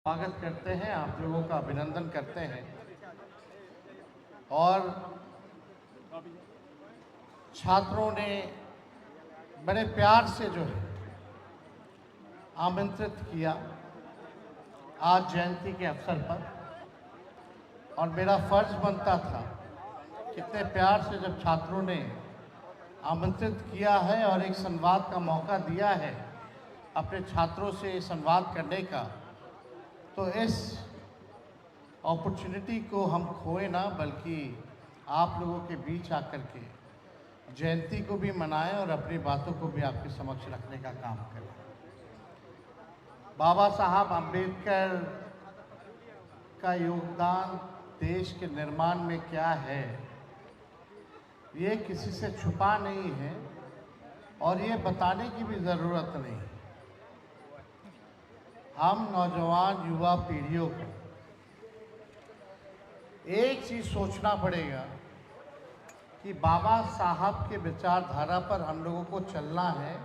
स्वागत करते हैं, आप लोगों का अभिनंदन करते हैं और छात्रों ने बड़े प्यार से जो है आमंत्रित किया आज जयंती के अवसर पर, और मेरा फर्ज बनता था कितने प्यार से जब छात्रों ने आमंत्रित किया है और एक संवाद का मौका दिया है अपने छात्रों से संवाद करने का, तो इस अपॉर्चुनिटी को हम खोए ना, बल्कि आप लोगों के बीच आकर के जयंती को भी मनाएं और अपनी बातों को भी आपके समक्ष रखने का काम करें। बाबा साहब अम्बेडकर का योगदान देश के निर्माण में क्या है, ये किसी से छुपा नहीं है और ये बताने की भी ज़रूरत नहीं। हम नौजवान युवा पीढ़ियों को एक चीज़ सोचना पड़ेगा कि बाबा साहब के विचारधारा पर हम लोगों को चलना है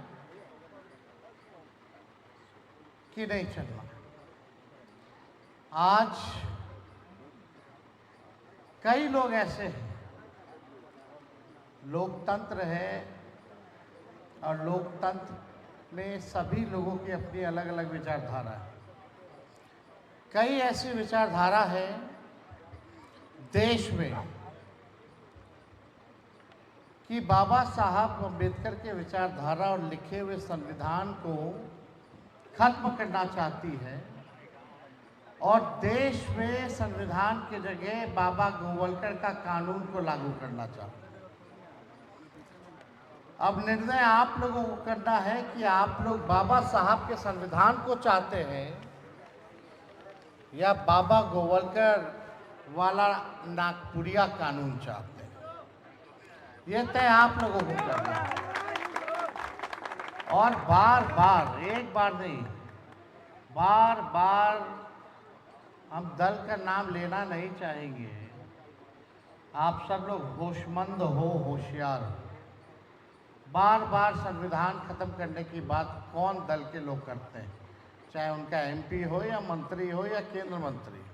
कि नहीं चलना। आज कई लोग ऐसे हैं, लोकतंत्र है और लोकतंत्र में सभी लोगों की अपनी अलग अलग विचारधारा है। कई ऐसी विचारधारा है देश में कि बाबा साहब अम्बेडकर के विचारधारा और लिखे हुए संविधान को खत्म करना चाहती है और देश में संविधान की जगह बाबा गोवलकर का कानून को लागू करना चाहती है। अब निर्णय आप लोगों को करना है कि आप लोग बाबा साहब के संविधान को चाहते हैं या बाबा गोवलकर वाला नागपुरिया कानून चाहते हैं। ये तय आप लोगों को करना है। और बार बार, एक बार नहीं, बार बार हम दल का नाम लेना नहीं चाहेंगे। आप सब लोग होशमंद हो, होशियार हो। बार बार संविधान खत्म करने की बात कौन दल के लोग करते हैं, चाहे उनका एमपी हो या मंत्री हो या केंद्र मंत्री हो।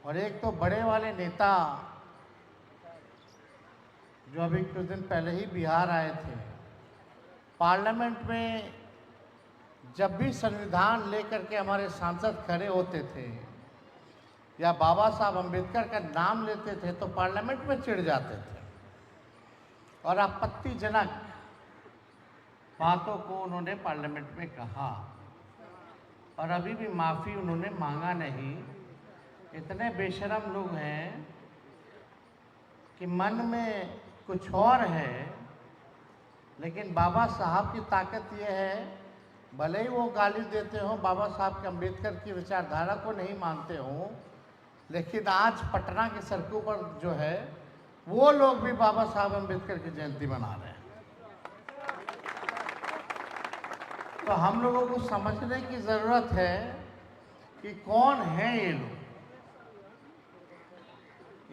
और एक तो बड़े वाले नेता जो अभी कुछ दिन पहले ही बिहार आए थे, पार्लियामेंट में जब भी संविधान लेकर के हमारे सांसद खड़े होते थे या बाबा साहब अम्बेडकर का नाम लेते थे तो पार्लियामेंट में चिढ़ जाते थे और आपत्तिजनक बातों को उन्होंने पार्लियामेंट में कहा और अभी भी माफ़ी उन्होंने मांगा नहीं। इतने बेशरम लोग हैं कि मन में कुछ और है, लेकिन बाबा साहब की ताकत ये है, भले ही वो गाली देते हो, बाबा साहब के अम्बेडकर की विचारधारा को नहीं मानते हो, लेकिन आज पटना की सड़कों पर जो है वो लोग भी बाबा साहब अम्बेडकर की जयंती मना रहे हैं। तो हम लोगों को समझने की ज़रूरत है कि कौन है ये लोग।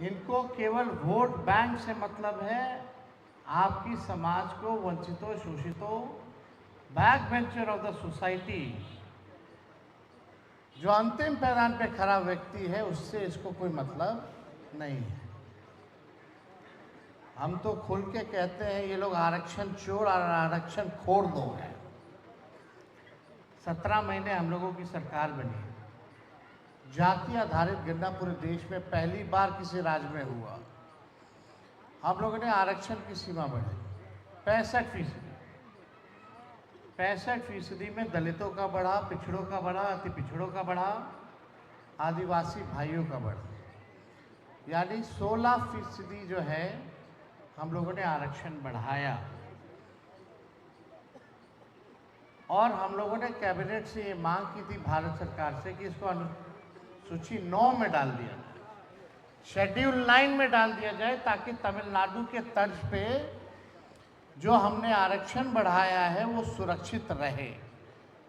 इनको केवल वोट बैंक से मतलब है, आपकी समाज को वंचितों, शोषितों, back bencher of the society, जो अंतिम पैरान पे खड़ा व्यक्ति है, उससे इसको कोई मतलब नहीं है। हम तो खुल के कहते हैं ये लोग आरक्षण चोर और आरक्षण खोर दो हैं। 17 महीने हम लोगों की सरकार बनी, जाति आधारित गणना पूरे देश में पहली बार किसी राज्य में हुआ। हम लोगों ने आरक्षण की सीमा बढ़ाई 65% में दलितों का बढ़ा, पिछड़ों का बढ़ा, अति पिछड़ों का बढ़ा, आदिवासी भाइयों का बढ़ा, यानी 16% जो है हम लोगों ने आरक्षण बढ़ाया। और हम लोगों ने कैबिनेट से ये मांग की थी भारत सरकार से कि इसको अनुसूची 9 में डाल दिया जाए, शेड्यूल 9 में डाल दिया जाए, ताकि तमिलनाडु के तर्ज पे जो हमने आरक्षण बढ़ाया है वो सुरक्षित रहे।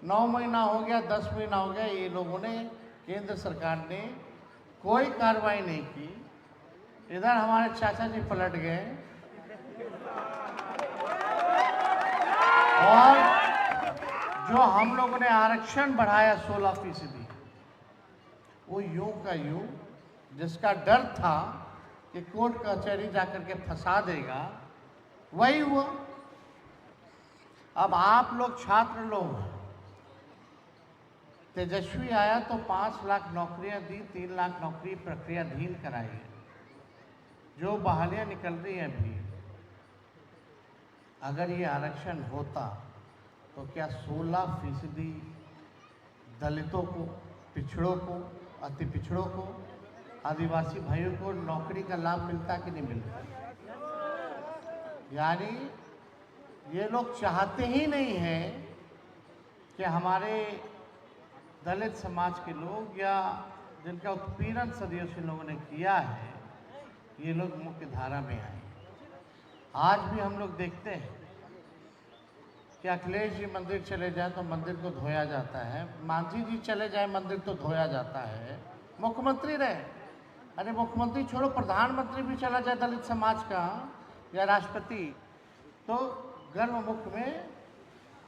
9 महीना हो गया, 10 महीना हो गया, ये लोगों ने, केंद्र सरकार ने कोई कार्रवाई नहीं की। इधर हमारे चाचा जी पलट गए और जो हम लोगों ने आरक्षण बढ़ाया 16%, वो यूं का यूं, जिसका डर था कि कोर्ट कचहरी जाकर के फंसा देगा, वही हुआ। अब आप लोग छात्र लोग, तेजस्वी आया तो 5 लाख नौकरियां दी, 3 लाख नौकरी प्रक्रियाधीन कराई, जो बहालियां निकल रही हैं अभी। अगर ये आरक्षण होता तो क्या 16% दलितों को, पिछड़ों को, अति पिछड़ों को, आदिवासी भाइयों को नौकरी का लाभ मिलता कि नहीं मिलता? यानी ये लोग चाहते ही नहीं हैं कि हमारे दलित समाज के लोग या जिनका उत्पीड़न सदियों से लोगों ने किया है, ये लोग मुख्य धारा में आए। आज भी हम लोग देखते हैं कि अखिलेश जी मंदिर चले जाए तो मंदिर को धोया जाता है, मांझी जी चले जाए मंदिर तो धोया जाता है, मुख्यमंत्री रहे, अरे मुख्यमंत्री छोड़ो, प्रधानमंत्री भी चला जाए दलित समाज का या राष्ट्रपति, तो गर्भमुख में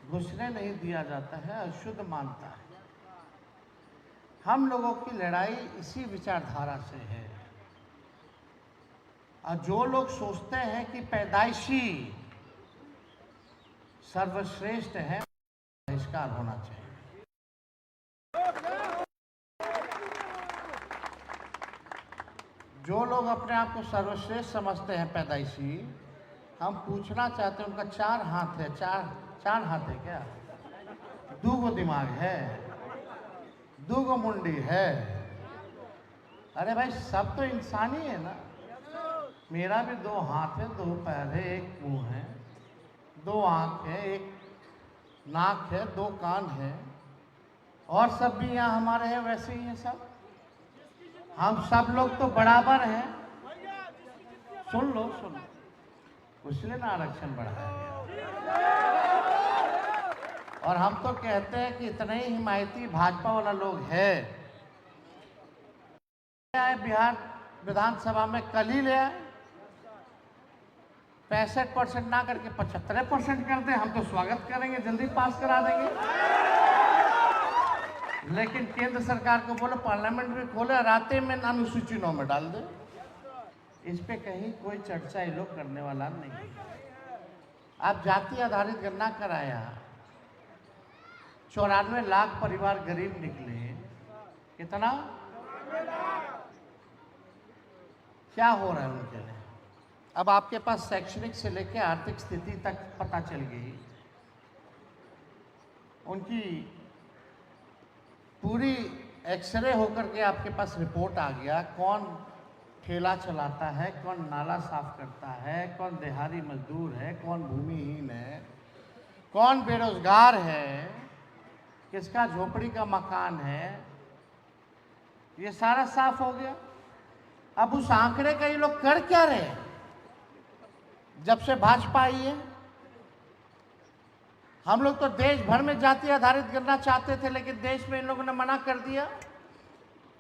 घुसने नहीं दिया जाता है, अशुद्ध मानता है। हम लोगों की लड़ाई इसी विचारधारा से है। और जो लोग सोचते हैं कि पैदाइशी सर्वश्रेष्ठ है, बहिष्कार होना चाहिए। जो लोग अपने आप को सर्वश्रेष्ठ समझते हैं पैदाइशी, हम पूछना चाहते हैं, उनका 4 हाथ है, चार हाथ है क्या? 2 गो दिमाग है, 2 गो मुंडी है? अरे भाई, सब तो इंसान ही है ना। मेरा भी 2 हाथ है, 2 पैर है, 1 मुंह है, 2 आँख है, 1 नाक है, 2 कान है, और सब भी यहाँ हमारे हैं, वैसे ही हैं सब। हम सब लोग तो बराबर हैं। सुन लो, इसलिए ना आरक्षण बढ़ाया गया। और हम तो कहते हैं कि इतने ही हिमायती भाजपा वाला लोग है, बिहार विधानसभा में कल ही ले आए, 65% ना करके 75% कर दें, हम तो स्वागत करेंगे, जल्दी पास करा देंगे। लेकिन केंद्र सरकार को बोलो पार्लियामेंट में खोले, राते में अनुसूची 9 में डाल दे। इस पे कहीं कोई चर्चा ये लोग करने वाला नहीं। आप जाति आधारित गणना कराया, 94 लाख परिवार गरीब निकले। कितना? क्या हो रहा है उनके लिए? अब आपके पास शैक्षणिक से लेकर आर्थिक स्थिति तक पता चल गई, उनकी पूरी एक्सरे होकर के आपके पास रिपोर्ट आ गया, कौन ठेला चलाता है, कौन नाला साफ करता है, कौन दिहाड़ी मजदूर है, कौन भूमिहीन है, कौन बेरोजगार है, किसका झोपड़ी का मकान है, ये सारा साफ हो गया। अब उस आंकड़े का ये लोग कर क्या रहे हैं? जब से भाजपा आई है, हम लोग तो देश भर में जाति आधारित गणना चाहते थे, लेकिन देश में इन लोगों ने मना कर दिया।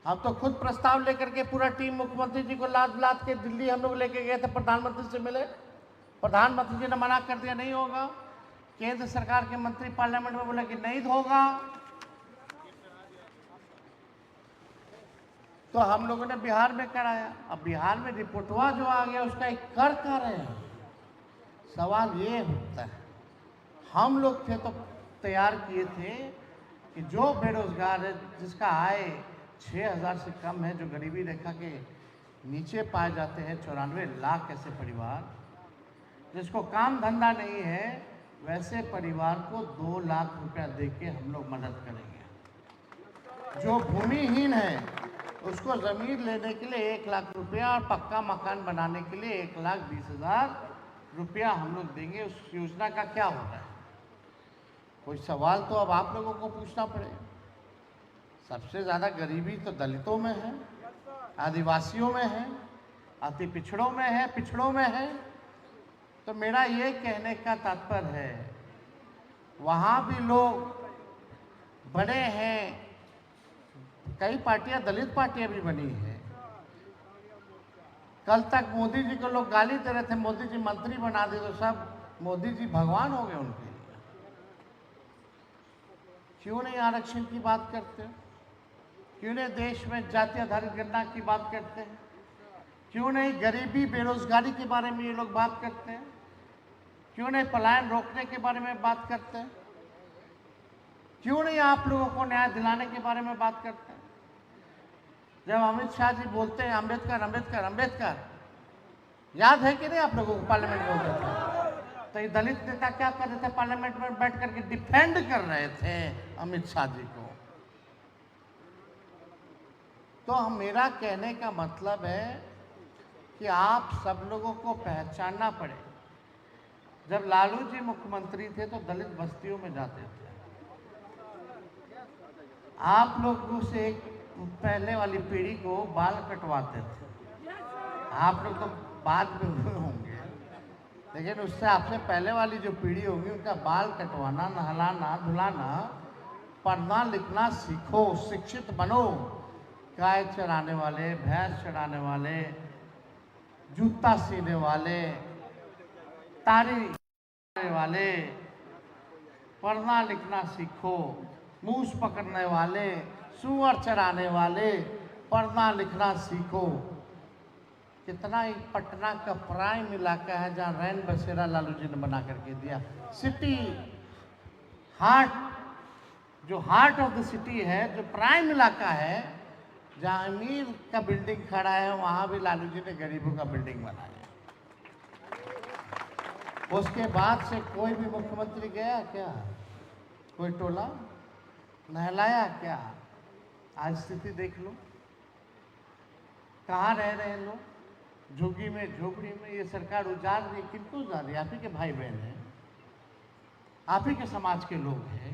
हम तो खुद प्रस्ताव लेकर के पूरा टीम मुख्यमंत्री जी को लाद के दिल्ली हम लोग लेके गए थे, प्रधानमंत्री से मिले, प्रधानमंत्री जी ने मना कर दिया, नहीं होगा। केंद्र सरकार के मंत्री पार्लियामेंट में बोले कि नहीं होगा। तो हम लोगों ने बिहार में कराया। अब बिहार में रिपोर्टवा जो आ गया, उसका एक कर रहे हैं। सवाल ये होता है, हम लोग थे तो तैयार किए थे कि जो बेरोजगार है, जिसका आय 6,000 से कम है, जो गरीबी रेखा के नीचे पाए जाते हैं, 94 लाख ऐसे परिवार, जिसको काम धंधा नहीं है, वैसे परिवार को 2 लाख रुपया दे के हम लोग मदद करेंगे। जो भूमिहीन है उसको ज़मीन लेने के लिए 1 लाख रुपया और पक्का मकान बनाने के लिए 1,20,000 रुपया हम लोग देंगे। उस योजना का क्या हो रहा है? कोई सवाल तो अब आप लोगों को पूछना पड़ेगा। सबसे ज़्यादा गरीबी तो दलितों में है, आदिवासियों में है, अति पिछड़ों में है, पिछड़ों में है। तो मेरा ये कहने का तात्पर्य है, वहाँ भी लोग बड़े हैं, कई पार्टियां, दलित पार्टियां भी बनी हैं। कल तक मोदी जी को लोग गाली दे रहे थे, मोदी जी मंत्री बना दे, तो सब मोदी जी भगवान हो गए उनके लिए। क्यों नहीं आरक्षण की बात करते? क्यों नहीं देश में जाति आधारित गणना की बात करते हैं? क्यों नहीं गरीबी बेरोजगारी के बारे में ये लोग बात करते हैं? क्यों नहीं पलायन रोकने के बारे में बात करते हैं? क्यों नहीं आप लोगों को न्याय दिलाने के बारे में बात करते हैं? जब अमित शाह जी बोलते हैं अंबेडकर अंबेडकर अंबेडकर, याद है कि नहीं आप लोगों को पार्लियामेंट में होते थे? तो ये दलित नेता क्या कर रहे थे? पार्लियामेंट में बैठ करके डिफेंड कर रहे थे अमित शाह जी को। तो मेरा कहने का मतलब है कि आप सब लोगों को पहचानना पड़े। जब लालू जी मुख्यमंत्री थे तो दलित बस्तियों में जाते थे। आप लोगों से एक पहले वाली पीढ़ी को बाल कटवाते थे। आप लोग तो बाद में हुए होंगे, लेकिन उससे आपसे पहले वाली जो पीढ़ी होगी उनका बाल कटवाना, नहलाना धुलाना, पढ़ना लिखना सीखो, शिक्षित बनो। गाय चराने वाले, भैंस चराने वाले, जूता सीने वाले, तारी करने वाले, पढ़ना लिखना सीखो। मूस पकड़ने वाले, सुअर चराने वाले, पढ़ना लिखना सीखो। कितना ही पटना का प्राइम इलाका है जहाँ रैन बसेरा लालू जी ने बना करके दिया। सिटी हार्ट, जो हार्ट ऑफ द सिटी है, जो प्राइम इलाका है, जहाँ अमीर का बिल्डिंग खड़ा है, वहाँ भी लालू जी ने गरीबों का बिल्डिंग बनाया। उसके बाद से कोई भी मुख्यमंत्री गया क्या? कोई टोला नहलाया क्या? आज स्थिति देख लो, कहाँ रह रहे हैं लोग? झुग्गी में, झोपड़ी में। ये सरकार उजाड़ रही, किनको उजाड़ रही? आप ही के भाई बहन हैं, आप ही के समाज के लोग हैं।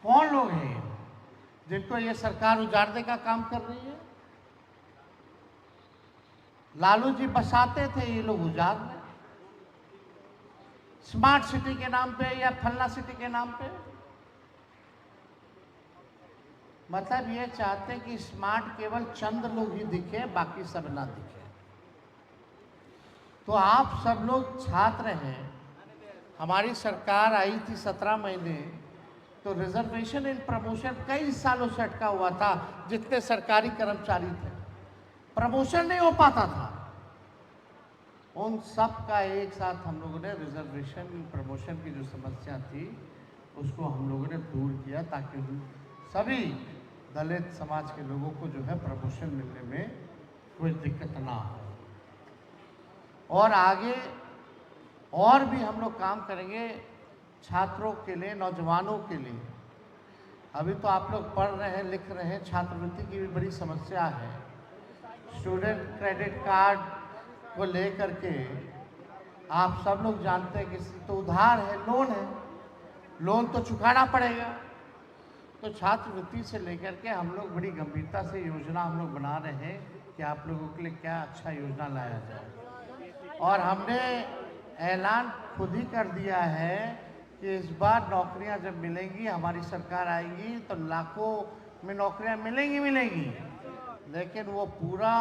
कौन लोग हैं जिनको ये सरकार उजाड़ने का काम कर रही है? लालू जी बसाते थे, ये लोग उजाड़ रहे। स्मार्ट सिटी के नाम पे या फलना सिटी के नाम पे। मतलब ये चाहते कि स्मार्ट केवल चंद लोग ही दिखे, बाकी सब ना दिखे। तो आप सब लोग छात्र हैं, हमारी सरकार आई थी 17 महीने, तो रिजर्वेशन इन प्रमोशन कई सालों से अटका हुआ था। जितने सरकारी कर्मचारी थे, प्रमोशन नहीं हो पाता था। उन सब का एक साथ हम लोगों ने रिजर्वेशन प्रमोशन की जो समस्या थी उसको हम लोगों ने दूर किया, ताकि सभी दलित समाज के लोगों को जो है प्रमोशन मिलने में कोई दिक्कत ना हो। और आगे और भी हम लोग काम करेंगे छात्रों के लिए, नौजवानों के लिए। अभी तो आप लोग पढ़ रहे हैं, लिख रहे हैं, छात्रवृत्ति की भी बड़ी समस्या है। स्टूडेंट क्रेडिट कार्ड को लेकर के आप सब लोग जानते हैं कि तो उधार है, लोन है, लोन तो चुकाना पड़ेगा। तो छात्रवृत्ति से लेकर के हम लोग बड़ी गंभीरता से योजना हम लोग बना रहे हैं कि आप लोगों के लिए क्या अच्छा योजना लाया जाए। और हमने ऐलान खुद ही कर दिया है कि इस बार नौकरियां जब मिलेंगी, हमारी सरकार आएगी तो लाखों में नौकरियां मिलेंगी, लेकिन वो पूरा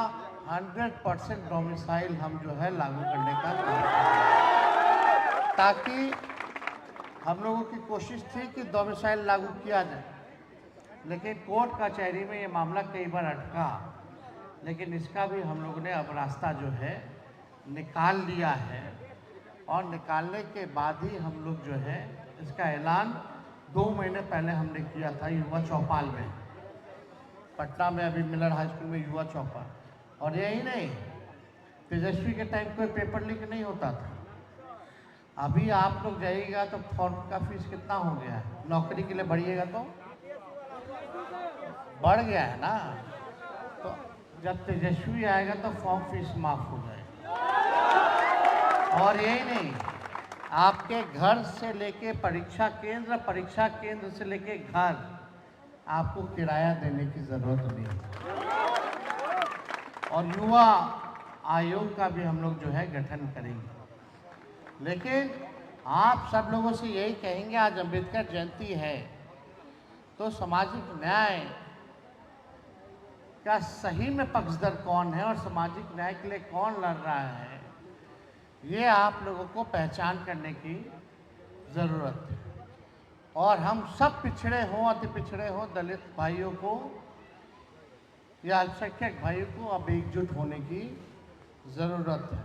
100% डोमिसाइल हम जो है लागू करने का काम करेंगे। ताकि हम लोगों की कोशिश थी कि डोमिसाइल लागू किया जाए, लेकिन कोर्ट कचहरी में ये मामला कई बार अटका। लेकिन इसका भी हम लोगों ने अब रास्ता जो है निकाल लिया है, और निकालने के बाद ही हम लोग जो है इसका ऐलान 2 महीने पहले हमने किया था युवा चौपाल में, पटना में अभी मिलर हाई स्कूल में युवा चौपाल। और यही नहीं, तेजस्वी के टाइम कोई पेपर लीक नहीं होता था। अभी आप लोग जाइएगा तो फॉर्म का फीस कितना हो गया है, नौकरी के लिए बढ़िएगा तो बढ़ गया है ना। तो जब तेजस्वी आएगा तो फॉर्म फीस माफ हो जाएगा। और यही नहीं, आपके घर से लेके परीक्षा केंद्र से लेके घर, आपको किराया देने की जरूरत नहीं। और युवा आयोग का भी हम लोग जो है गठन करेंगे। लेकिन आप सब लोगों से यही कहेंगे, आज अंबेडकर जयंती है, तो सामाजिक न्याय का सही में पक्षधर कौन है और सामाजिक न्याय के लिए कौन लड़ रहा है, ये आप लोगों को पहचान करने की ज़रूरत है। और हम सब पिछड़े हों, अति पिछड़े हों, दलित भाइयों को या अल्पसंख्यक भाइयों को अब एकजुट होने की ज़रूरत है।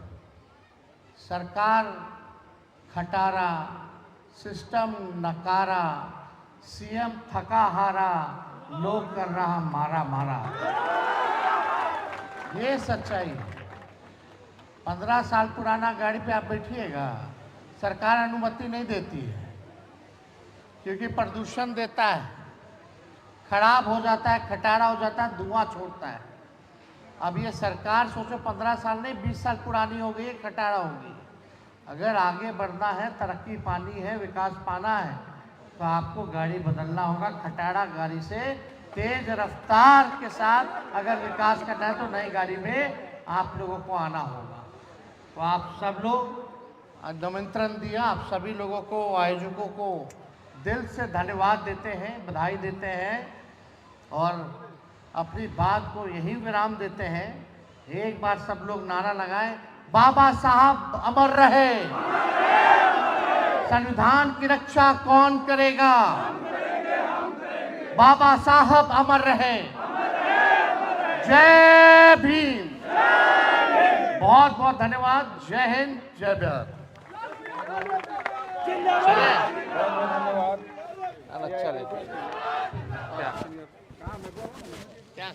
सरकार खटारा, सिस्टम नकारा, सीएम थका हारा, लोग कर रहा मारा मारा, ये सच्चाई है। 15 साल पुराना गाड़ी पे आप बैठिएगा, सरकार अनुमति नहीं देती है क्योंकि प्रदूषण देता है, खराब हो जाता है, खटारा हो जाता है, धुआं छोड़ता है। अब ये सरकार सोचो 15 साल नहीं 20 साल पुरानी हो गई है, खटारा होगी। अगर आगे बढ़ना है, तरक्की पानी है, विकास पाना है, तो आपको गाड़ी बदलना होगा। खटारा गाड़ी से तेज रफ्तार के साथ अगर विकास करना है तो नई गाड़ी में आप लोगों को आना होगा। तो आप सब लोग निमंत्रण दिया, आप सभी लोगों को, आयोजकों को दिल से धन्यवाद देते हैं, बधाई देते हैं और अपनी बात को यही विराम देते हैं। एक बार सब लोग नारा लगाएं, बाबा साहब अमर रहे, संविधान की रक्षा कौन करेगा, बाबा साहब अमर रहे, जय भीम। बहुत बहुत धन्यवाद। जय हिंद, जय भारत। अच्छा क्या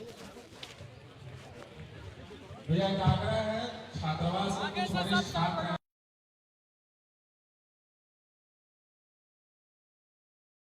भैया आग्रह है छात्रावास में